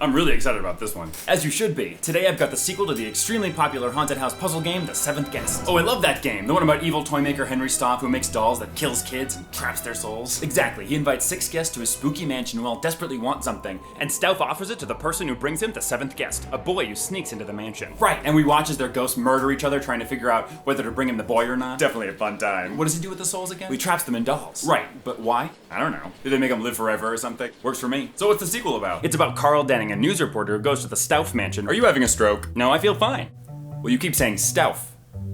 I'm really excited about this one. As you should be. Today I've got the sequel to the extremely popular haunted house puzzle game, The Seventh Guest. Oh, I love that game. The one about evil toymaker Henry Stauf who makes dolls that kills kids and traps their souls. Exactly. He invites 6 guests to his spooky mansion who all desperately want something, and Stauf offers it to the person who brings him the 7th guest, a boy who sneaks into the mansion. Right, and we watch as their ghosts murder each other trying to figure out whether to bring him the boy or not. Definitely a fun time. What does he do with the souls again? He traps them in dolls. Right, but why? I don't know. Did they make them live forever or something? Works for me. So what's the sequel about? It's about Carl Denning, a news reporter who goes to the Stauf mansion. Are you having a stroke? No, I feel fine. Well, you keep saying Stauf.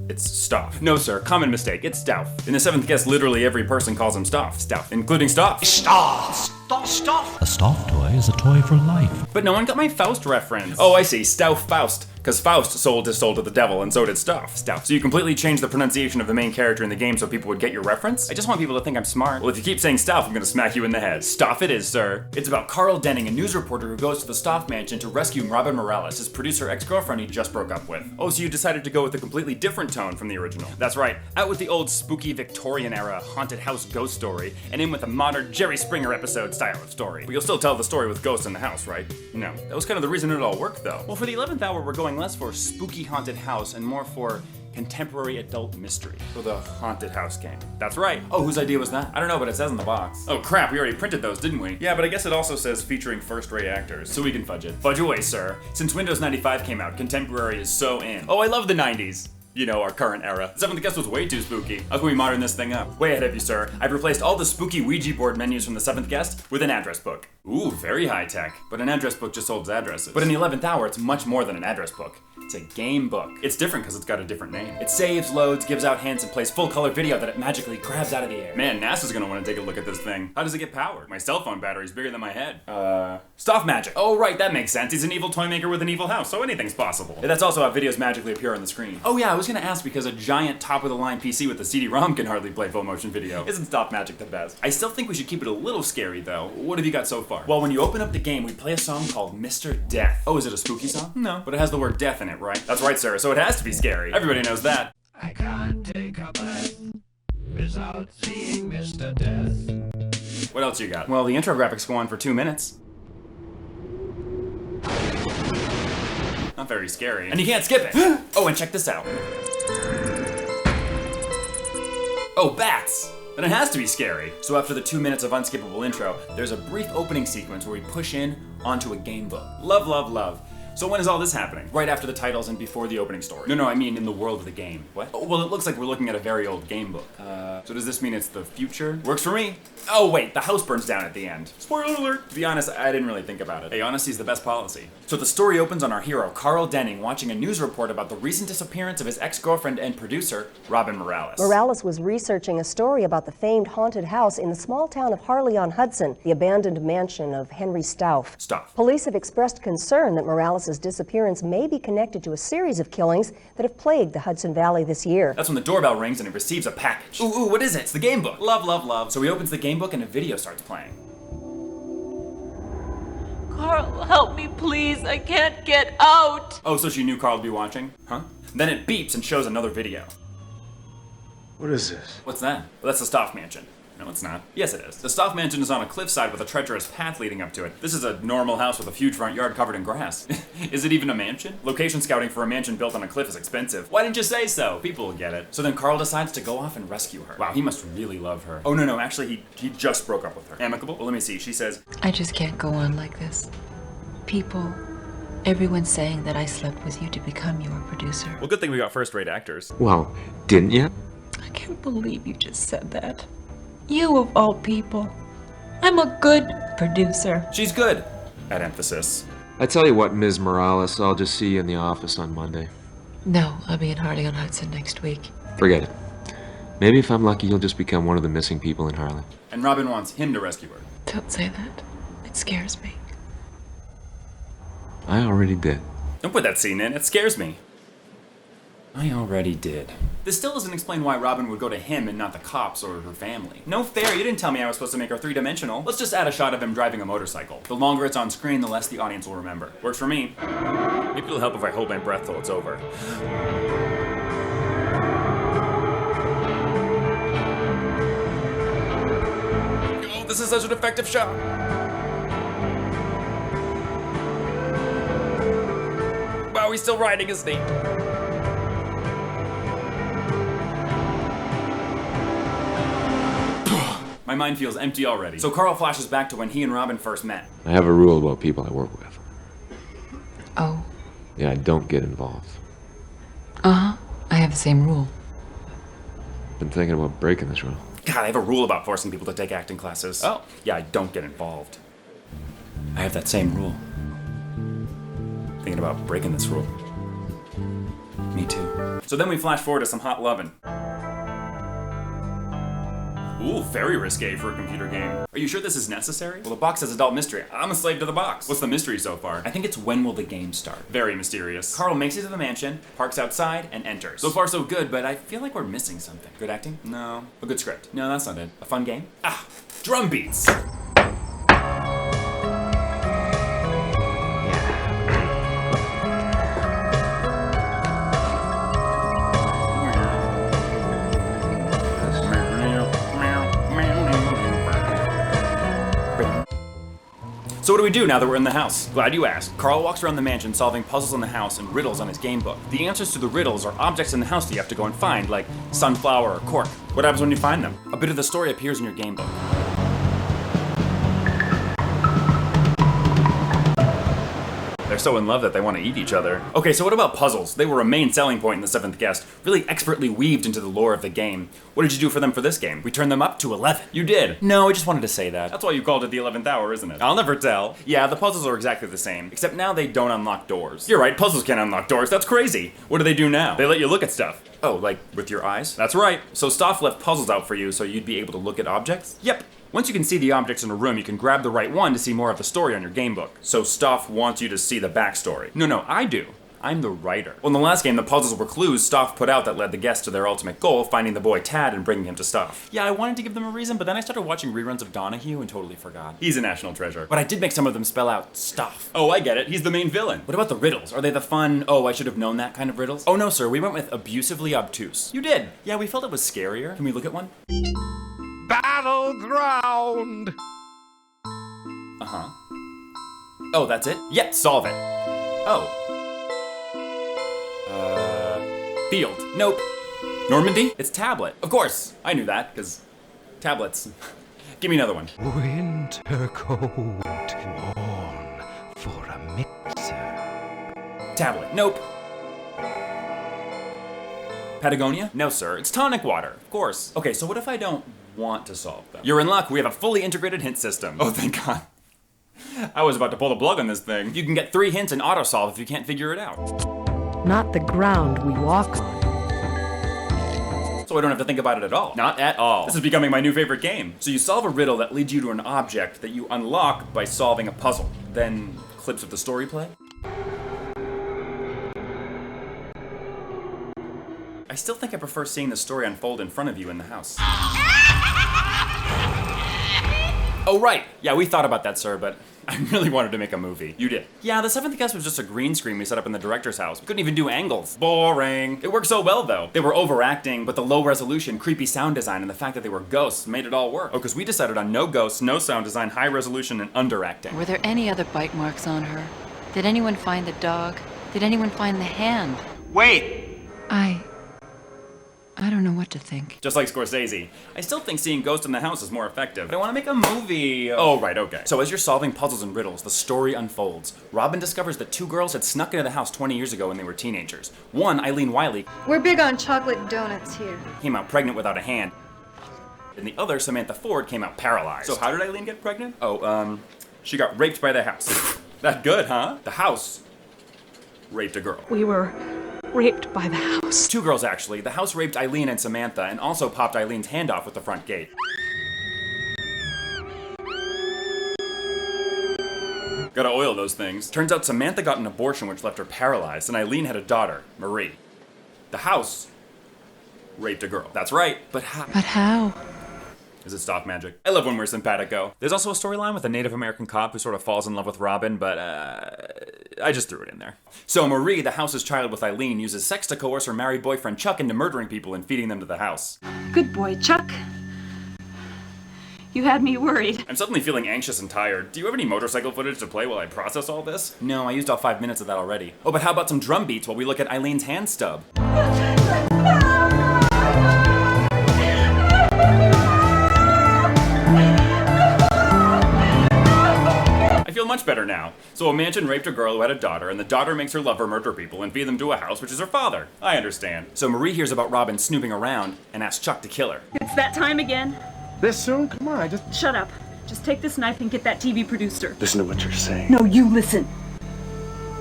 It's Stauf. No, sir, common mistake. It's Stauf. In The 7th Guest, literally every person calls him Stauf, including Stauf. Stauf. A Stauf toy is a toy for life. But no one got my Faust reference. Oh, I see. Stauf Faust. Because Faust sold his soul to the devil, and so did Stauf. So you completely changed the pronunciation of the main character in the game so people would get your reference? I just want people to think I'm smart. Well, if you keep saying Stauf, I'm gonna smack you in the head. Stauf it is, sir. It's about Carl Denning, a news reporter who goes to the Stauf mansion to rescue Robin Morales, his producer ex-girlfriend he just broke up with. Oh, so you decided to go with a completely different tone from the original. That's right. Out with the old spooky Victorian era haunted house ghost story, and in with a modern Jerry Springier episode style of story. But you'll still tell the story with ghosts in the house, right? No. That was kind of the reason it all worked, though. Well, for the 11th hour, we're going less for spooky haunted house and more for contemporary adult mystery for the haunted house game. That's right. Oh, whose idea was that? I don't know, but it says in the box. Oh crap, we already printed those, didn't we? Yeah, but I guess it also says featuring first-rate actors, so we can fudge it. Fudge away, sir. Since Windows 95 came out, contemporary is so in. Oh, I love the 90s. You know, our current era. The 7th Guest was way too spooky. How can we modern this thing up? Way ahead of you, sir. I've replaced all the spooky Ouija board menus from the 7th Guest with an address book. Ooh, very high tech. But an address book just holds addresses. But in the 11th hour, it's much more than an address book. It's a game book. It's different because it's got a different name. It saves, loads, gives out hints, and plays full-color video that it magically grabs out of the air. Man, NASA's gonna want to take a look at this thing. How does it get powered? My cell phone battery's bigger than my head. Stauf magic. Oh, right, that makes sense. He's an evil toy maker with an evil house, so anything's possible. Yeah, that's also how videos magically appear on the screen. Oh yeah, I was gonna ask because a giant top-of-the-line PC with a CD-ROM can hardly play full-motion video. Isn't Stauf magic the best? I still think we should keep it a little scary, though. What have you got so far? Well, when you open up the game, we play a song called Mr. Death. Oh, is it a spooky song? No, but it has the word death in it, right? That's right, sir, so it has to be scary. Everybody knows that. I can't take a breath without seeing Mr. Death. What else you got? Well, the intro graphics go on for 2 minutes. Not very scary. And you can't skip it! Oh, and check this out. Oh, bats! Then it has to be scary. So after the 2 minutes of unskippable intro, there's a brief opening sequence where we push in onto a game book. Love, love, love. So when is all this happening? Right after the titles and before the opening story. No, I mean in the world of the game. What? Oh, well, it looks like we're looking at a very old game book. So does this mean it's the future? Works for me. Oh wait, the house burns down at the end. Spoiler alert! To be honest, I didn't really think about it. Hey, honesty's the best policy. So the story opens on our hero, Carl Denning, watching a news report about the recent disappearance of his ex-girlfriend and producer, Robin Morales. Morales was researching a story about the famed haunted house in the small town of Harley-on-Hudson, the abandoned mansion of Henry Stauf. Stauf. Police have expressed concern that Morales' disappearance may be connected to a series of killings that have plagued the Hudson Valley this year. That's when the doorbell rings and it receives a package. Ooh, what is it? It's the game book. Love, love, love. So he opens the game book and a video starts playing. Carl, help me, please. I can't get out. Oh, so she knew Carl would be watching? Huh? Then it beeps and shows another video. What is this? What's that? Well, that's the Stauf mansion. No, it's not. Yes, it is. The Stauf mansion is on a cliffside with a treacherous path leading up to it. This is a normal house with a huge front yard covered in grass. Is it even a mansion? Location scouting for a mansion built on a cliff is expensive. Why didn't you say so? People will get it. So then Carl decides to go off and rescue her. Wow, he must really love her. Oh, no, actually, he just broke up with her. Amicable? Well, let me see. She says, I just can't go on like this. People, everyone's saying that I slept with you to become your producer. well, good thing we got first-rate actors. Well, didn't you? I can't believe you just said that. You of all people. I'm a good producer. She's good. At emphasis. I tell you what, Ms. Morales, I'll just see you in the office on Monday. No, I'll be in Harley-on-Hudson next week. Forget it. Maybe if I'm lucky, you'll just become one of the missing people in Harlem. And Robin wants him to rescue her. Don't say that. It scares me. I already did. Don't put that scene in. It scares me. I already did. This still doesn't explain why Robin would go to him and not the cops or her family. No fair, you didn't tell me I was supposed to make her three-dimensional. Let's just add a shot of him driving a motorcycle. The longer it's on screen, the less the audience will remember. Works for me. Maybe it'll help if I hold my breath till it's over. Oh, this is such an effective shot. Oh, he's still riding his snake. My mind feels empty already. So Carl flashes back to when he and Robin first met. I have a rule about people I work with. Oh. Yeah, I don't get involved. Uh-huh. I have the same rule. Been thinking about breaking this rule. God, I have a rule about forcing people to take acting classes. Oh. Yeah, I don't get involved. I have that same rule. Thinking about breaking this rule. Me too. So then we flash forward to some hot lovin'. Ooh, very risque for a computer game. Are you sure this is necessary? Well, the box says adult mystery. I'm a slave to the box. What's the mystery so far? I think it's when will the game start? Very mysterious. Carl makes it to the mansion, parks outside, and enters. So far so good, but I feel like we're missing something. Good acting? No. A good script? No, that's not it. A fun game? Ah, drum beats! So what do we do now that we're in the house? Glad you asked. Carl walks around the mansion solving puzzles in the house and riddles on his game book. The answers to the riddles are objects in the house that you have to go and find, like sunflower or cork. What happens when you find them? A bit of the story appears in your game book. They're so in love that they want to eat each other. Okay, so what about puzzles? They were a main selling point in The Seventh Guest, really expertly weaved into the lore of the game. What did you do for them for this game? We turned them up to 11. You did? No, I just wanted to say that. That's why you called it the 11th hour, isn't it? I'll never tell. Yeah, the puzzles are exactly the same, except now they don't unlock doors. You're right, puzzles can't unlock doors, that's crazy. What do they do now? They let you look at stuff. Oh, like with your eyes? That's right. So Stauf left puzzles out for you so you'd be able to look at objects? Yep. Once you can see the objects in a room, you can grab the right one to see more of the story on your game book. So Stauf wants you to see the backstory. No, I do. I'm the writer. Well, in the last game, the puzzles were clues Stauf put out that led the guests to their ultimate goal, finding the boy Tad and bringing him to Stauf. Yeah, I wanted to give them a reason, but then I started watching reruns of Donahue and totally forgot. He's a national treasure. But I did make some of them spell out Stauf. Oh, I get it. He's the main villain. What about the riddles? Are they the fun, oh, I should have known that kind of riddles? Oh no, sir, we went with abusively obtuse. You did. Yeah, we felt it was scarier. Can we look at one? Battleground! Uh-huh. Oh, that's it? Yep, solve it. Oh. Field. Nope. Normandy? It's tablet. Of course. I knew that, because tablets. Give me another one. Winter coat on for a mixer. Tablet. Nope. Patagonia? No, sir. It's tonic water. Of course. Okay, so what if I don't want to solve them? You're in luck. We have a fully integrated hint system. Oh, thank God. I was about to pull the plug on this thing. You can get 3 hints in auto-solve if you can't figure it out. Not the ground we walk on. So I don't have to think about it at all. Not at all. This is becoming my new favorite game. So you solve a riddle that leads you to an object that you unlock by solving a puzzle. Then clips of the story play. I still think I prefer seeing the story unfold in front of you in the house. Oh, right. Yeah, we thought about that, sir, but I really wanted to make a movie. You did. Yeah, The Seventh Guest was just a green screen we set up in the director's house. We couldn't even do angles. Boring. It worked so well, though. They were overacting, but the low resolution, creepy sound design, and the fact that they were ghosts made it all work. Oh, because we decided on no ghosts, no sound design, high resolution, and underacting. Were there any other bite marks on her? Did anyone find the dog? Did anyone find the hand? Wait! I don't know what to think. Just like Scorsese. I still think seeing ghosts in the house is more effective, but I want to make a movie. Oh, right, okay. So as you're solving puzzles and riddles, the story unfolds. Robin discovers that 2 girls had snuck into the house 20 years ago when they were teenagers. One, Eileen Wiley, we're big on chocolate donuts here, came out pregnant without a hand. And the other, Samantha Ford, came out paralyzed. So how did Eileen get pregnant? Oh, she got raped by the house. That good, huh? The house raped a girl. We were raped by the house. 2 girls, actually. The house raped Eileen and Samantha, and also popped Eileen's hand off with the front gate. Gotta oil those things. Turns out Samantha got an abortion which left her paralyzed, and Eileen had a daughter, Marie. The house raped a girl. That's right, but how? But how? Is it stock magic? I love when we're simpatico. There's also a storyline with a Native American cop who sort of falls in love with Robin, but I just threw it in there. So Marie, the house's child with Eileen, uses sex to coerce her married boyfriend Chuck into murdering people and feeding them to the house. Good boy, Chuck. You had me worried. I'm suddenly feeling anxious and tired. Do you have any motorcycle footage to play while I process all this? No, I used all 5 minutes of that already. Oh, but how about some drum beats while we look at Eileen's hand stub? I feel much better now. So a mansion raped a girl who had a daughter, and the daughter makes her lover murder people and feed them to a house, which is her father. I understand. So Marie hears about Robin snooping around and asks Chuck to kill her. It's that time again. This soon? Come on, just... Shut up. Just take this knife and get that TV producer. Listen to what you're saying. No, you listen.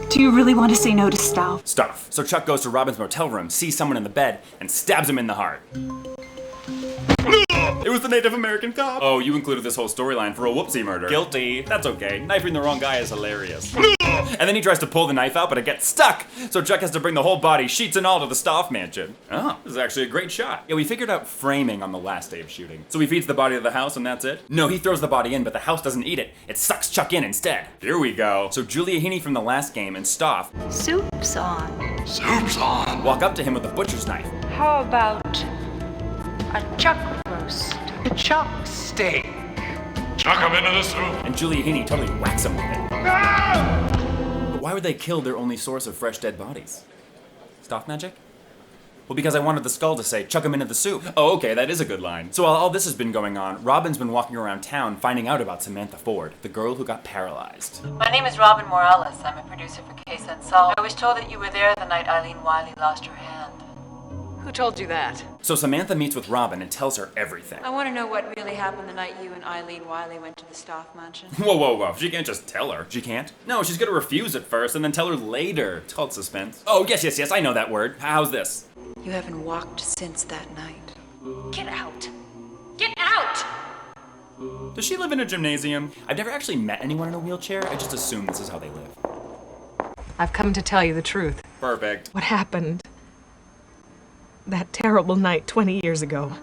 Do you really want to say no to Stauf? Stauf. So Chuck goes to Robin's motel room, sees someone in the bed, and stabs him in the heart. It was the Native American cop. Oh, you included this whole storyline for a whoopsie murder. Guilty. That's okay. Knifing the wrong guy is hilarious. And then he tries to pull the knife out, but it gets stuck. So Chuck has to bring the whole body, sheets and all, to the Stauf mansion. Oh, this is actually a great shot. Yeah, we figured out framing on the last day of shooting. So he feeds the body to the house and that's it? No, he throws the body in, but the house doesn't eat it. It sucks Chuck in instead. Here we go. So Julia Heaney from the last game and Stauf Soup's on. Soup's on. walk up to him with a butcher's knife. How about a chuck roast? A chuck steak. Chuck him into the soup. And Julia Heaney totally whacks him with it. But why would they kill their only source of fresh dead bodies? Stauf magic? Well, because I wanted the skull to say, chuck him into the soup. Oh, okay, that is a good line. So while all this has been going on, Robin's been walking around town finding out about Samantha Ford, the girl who got paralyzed. My name is Robin Morales. I'm a producer for Case Unsolved. I was told that you were there the night Eileen Wiley lost her hand. Who told you that? So Samantha meets with Robin and tells her everything. I want to know what really happened the night you and Eileen Wiley went to the Stauf mansion. Whoa, whoa, whoa. She can't just tell her. She can't? No, she's gonna refuse at first and then tell her later. It's called suspense. Oh, yes, I know that word. How's this? You haven't walked since that night. Get out. Get out! Does she live in a gymnasium? I've never actually met anyone in a wheelchair. I just assume this is how they live. I've come to tell you the truth. Perfect. What happened that terrible night 20 years ago.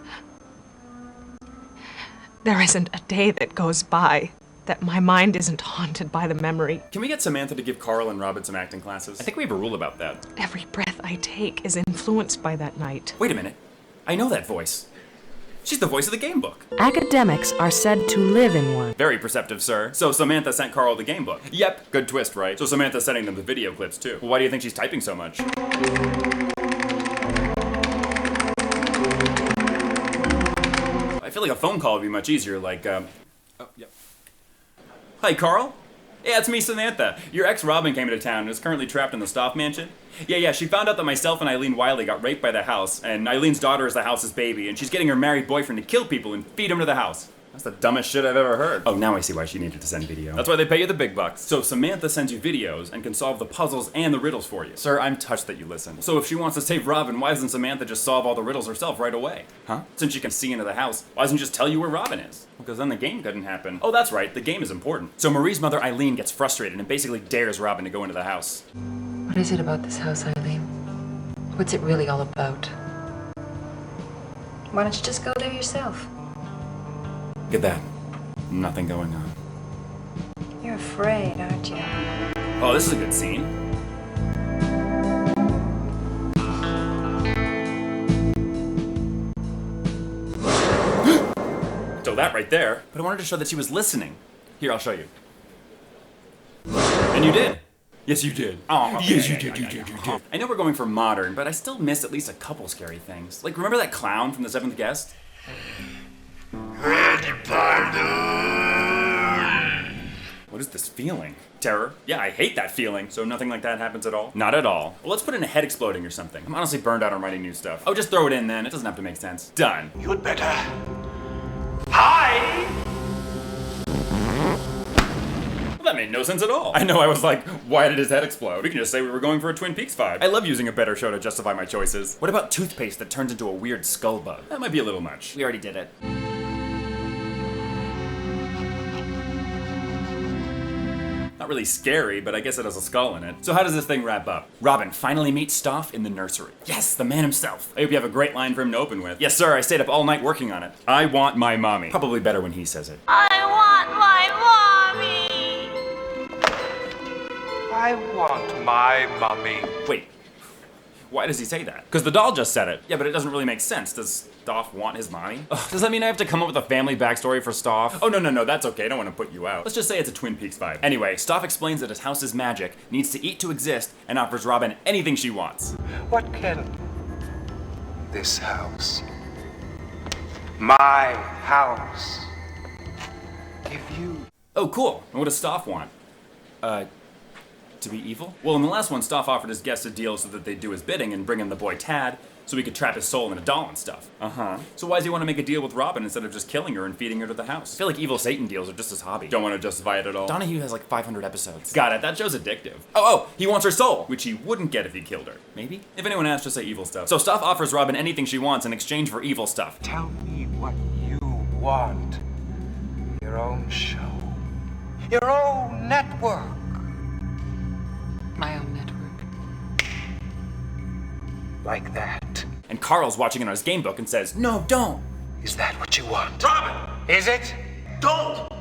There isn't a day that goes by that my mind isn't haunted by the memory. Can we get Samantha to give Carl and Robin some acting classes? I think we have a rule about that. Every breath I take is influenced by that night. Wait a minute. I know that voice. She's the voice of the game book. Academics are said to live in one. Very perceptive, sir. So Samantha sent Carl the game book. Yep, good twist, right? So Samantha's sending them the video clips too. Well, why do you think she's typing so much? I feel like a phone call would be much easier, like, oh, yep. Hi, Carl? Yeah, it's me, Samantha. Your ex Robin came into town and is currently trapped in the Stauf mansion. Yeah, she found out that myself and Eileen Wiley got raped by the house, and Eileen's daughter is the house's baby, and she's getting her married boyfriend to kill people and feed him to the house. That's the dumbest shit I've ever heard. Oh, now I see why she needed to send video. That's why they pay you the big bucks. So Samantha sends you videos and can solve the puzzles and the riddles for you. Sir, I'm touched that you listen. So if she wants to save Robin, why doesn't Samantha just solve all the riddles herself right away? Huh? Since she can see into the house, why doesn't she just tell you where Robin is? Because then the game couldn't happen. Oh, that's right, the game is important. So Marie's mother, Eileen, gets frustrated and basically dares Robin to go into the house. What is it about this house, Eileen? What's it really all about? Why don't you just go there yourself? Look at that. Nothing going on. You're afraid, aren't you? Oh, this is a good scene. So that right there. But I wanted to show that she was listening. Here, I'll show you. And you did. Yes, you did. Oh, okay, yes, you did. You did. I know we're going for modern, but I still miss at least a couple scary things. Like, remember that clown from The Seventh Guest? What is this feeling? Terror? Yeah, I hate that feeling. So nothing like that happens at all? Not at all. Well, let's put in a head exploding or something. I'm honestly burned out on writing new stuff. Oh, just throw it in then. It doesn't have to make sense. Done. You'd better. Hi! Well, that made no sense at all. I know, I was like, why did his head explode? We can just say we were going for a Twin Peaks vibe. I love using a better show to justify my choices. What about toothpaste that turns into a weird skull bug? That might be a little much. We already did it. Not really scary, but I guess it has a skull in it. So how does this thing wrap up? Robin finally meets Stauf in the nursery. Yes, the man himself. I hope you have a great line for him to open with. Yes, sir, I stayed up all night working on it. I want my mommy. Probably better when he says it. I want my mommy! I want my mummy. Wait, Why does he say that? Because the doll just said it. Yeah, but it doesn't really make sense. Does Stauf want his mommy? Ugh, does that mean I have to come up with a family backstory for Stauf? Oh, no, that's okay. I don't want to put you out. Let's just say it's a Twin Peaks vibe. Anyway, Stauf explains that his house is magic, needs to eat to exist, and offers Robin anything she wants. What can this house, my house, give you? Oh, cool. And what does Stauf want? To be evil? Well, in the last one, Stauf offered his guests a deal so that they'd do his bidding and bring him the boy Tad, so he could trap his soul in a doll and stuff. So why does he want to make a deal with Robin instead of just killing her and feeding her to the house? I feel like evil Satan deals are just his hobby. Don't want to justify it at all. Donahue has like 500 episodes. Got it, that show's addictive. Oh, he wants her soul, which he wouldn't get if he killed her. Maybe? If anyone asks, just say evil stuff. So Stauf offers Robin anything she wants in exchange for evil stuff. Tell me what you want. Your own show. Your own network. My own network. Like that. And Carl's watching it on his game book and says, no, don't. Is that what you want? Robin! Is it? Don't!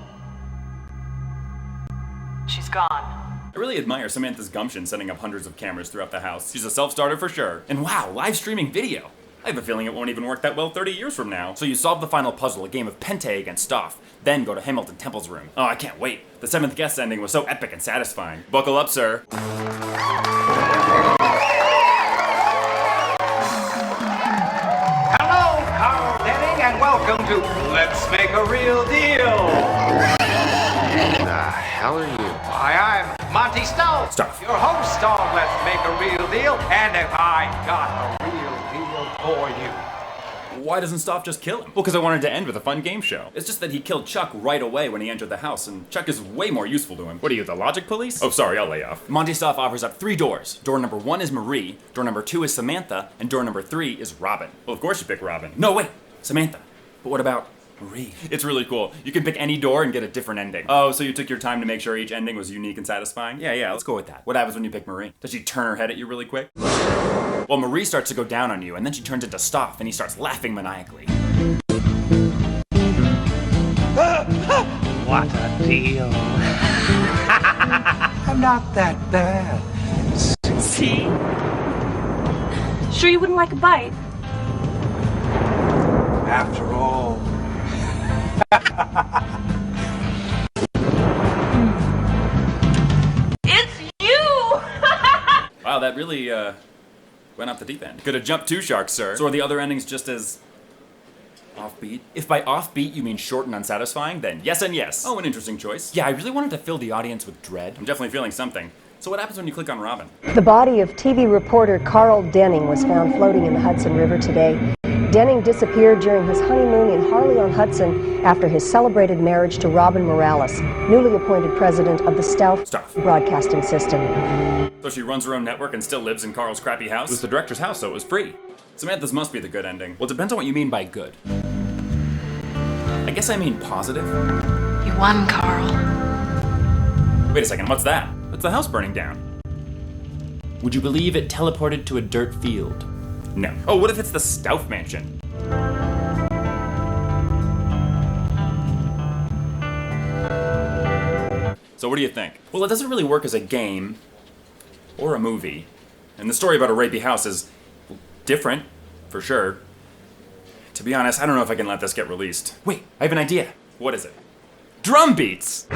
She's gone. I really admire Samantha's gumption setting up hundreds of cameras throughout the house. She's a self-starter for sure. And wow, live streaming video. I have a feeling it won't even work that well 30 years from now. So you solve the final puzzle, a game of Pente against Stauf, then go to Hamilton Temple's room. Oh, I can't wait. The 7th guest ending was so epic and satisfying. Buckle up, sir. Hello, Carl Denning, and welcome to Let's Make a Real Deal. The hell are you? Hi, I'm Monty Stauf, Stauf. your host on Let's Make a Real Deal, and if I got a real deal for you. Why doesn't Stauf just kill him? Well, because I wanted to end with a fun game show. It's just that he killed Chuck right away when he entered the house, and Chuck is way more useful to him. What are you, the logic police? Oh, sorry, I'll lay off. Monty Stauf offers up 3 doors. Door number 1 is Marie, door number 2 is Samantha, and door number 3 is Robin. Well, of course you pick Robin. No, wait, Samantha. But what about Marie? It's really cool. You can pick any door and get a different ending. Oh, so you took your time to make sure each ending was unique and satisfying? Yeah, let's go with that. What happens when you pick Marie? Does she turn her head at you really quick? Well, Marie starts to go down on you, and then she turns into Stauf, and he starts laughing maniacally. What a deal. I'm not that bad. See? Sure you wouldn't like a bite? After all. It's you! Wow, that really, went off the deep end. Could have jumped 2 sharks, sir. So are the other endings just as offbeat? If by offbeat you mean short and unsatisfying, then yes and yes. Oh, an interesting choice. Yeah, I really wanted to fill the audience with dread. I'm definitely feeling something. So what happens when you click on Robin? The body of TV reporter Carl Denning was found floating in the Hudson River today. Denning disappeared during his honeymoon in Harley-on-Hudson after his celebrated marriage to Robin Morales, newly appointed president of the Stauf broadcasting system. So she runs her own network and still lives in Carl's crappy house? It was the director's house, so it was free. Samantha's must be the good ending. Well, it depends on what you mean by good. I guess I mean positive. You won, Carl. Wait a second, what's that? It's the house burning down. Would you believe it teleported to a dirt field? No. Oh, what if it's the Stauf mansion? So what do you think? Well, it doesn't really work as a game or a movie. And the story about a rapey house is different, for sure. To be honest, I don't know if I can let this get released. Wait, I have an idea. What is it? Drum beats!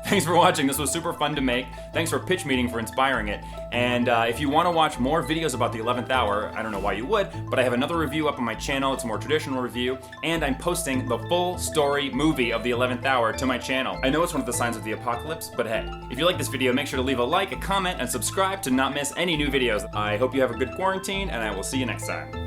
Thanks for watching. This was super fun to make. Thanks for Pitch Meeting for inspiring it. And if you want to watch more videos about the 11th hour, I don't know why you would, but I have another review up on my channel. It's a more traditional review, and I'm posting the full story movie of the 11th hour to my channel. I know it's one of the signs of the apocalypse, but hey, if you like this video, make sure to leave a like, a comment, and subscribe to not miss any new videos. I hope you have a good quarantine, and I will see you next time.